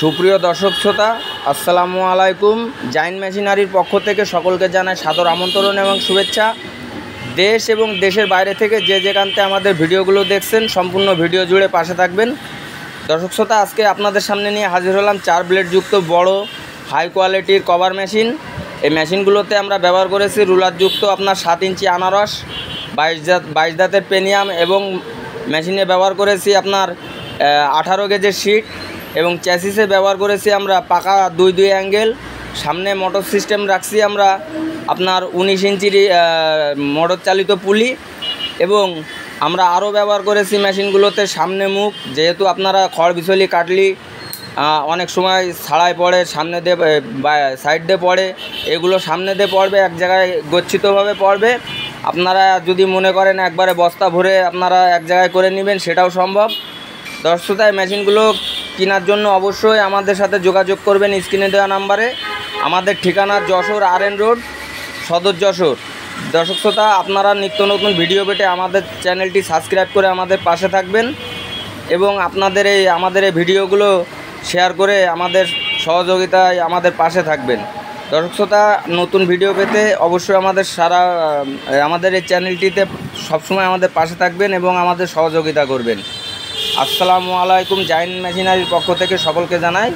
সুপ্রিয় দর্শক শ্রোতা, আসসালামু আলাইকুম। জাইন মেশিনারির পক্ষ থেকে সকলকে জানাই সাদর আমন্ত্রণ এবং শুভেচ্ছা। দেশ এবং দেশের বাইরে থেকে যে যেখানতে আমাদের ভিডিওগুলো দেখছেন, সম্পূর্ণ ভিডিও জুড়ে পাশে থাকবেন। দর্শক শ্রোতা, আজকে আপনাদের সামনে নিয়ে হাজির হলাম 4 ব্লেডযুক্ত বড় হাই কোয়ালিটির কভার মেশিন। এই মেশিনগুলোতে আমরা ব্যবহার করেছি রুলারযুক্ত আপনার 7 ইঞ্চি আনারস, 22 দাঁতের পেনিয়াম, এবং মেশিনে ব্যবহার করেছি আপনার 18 গেজের শিট, এবং চ্যাসিসে ব্যবহার করেছি আমরা পাকা 2 অ্যাঙ্গেল। সামনে মোটর সিস্টেম রাখছি আমরা আপনার 19 ইঞ্চির মোটর চালিত পুলি, এবং আমরা আরও ব্যবহার করেছি মেশিনগুলোতে সামনে মুখ। যেহেতু আপনারা খড় বিচলি কাটলি অনেক সময় ছাড়াই পড়ে, সামনে দিয়ে সাইড দিয়ে পড়ে, এগুলো সামনে দিয়ে পড়বে, এক জায়গায় গচ্ছিতভাবে পড়বে। আপনারা যদি মনে করেন একবারে বস্তা ভরে আপনারা এক জায়গায় করে নেবেন, সেটাও সম্ভব। দর্শক, মেশিনগুলো কেনার জন্য অবশ্যই আমাদের সাথে যোগাযোগ করবেন স্ক্রিনে দেওয়া নাম্বারে। আমাদের ঠিকানা যশোর RN রোড, সদর যশোর। দর্শক শ্রোতা, আপনারা নিত্য নতুন ভিডিও পেতে আমাদের চ্যানেলটি সাবস্ক্রাইব করে আমাদের পাশে থাকবেন, এবং আমাদের এই ভিডিওগুলো শেয়ার করে আমাদের সহযোগিতায় আমাদের পাশে থাকবেন। দর্শক শ্রোতা, নতুন ভিডিও পেতে অবশ্যই আমাদের এই চ্যানেলটিতে সবসময় আমাদের পাশে থাকবেন এবং আমাদের সহযোগিতা করবেন। আসসালামু আলাইকুম। জাইন মেশিনারির পক্ষ থেকে সকলকে জানাই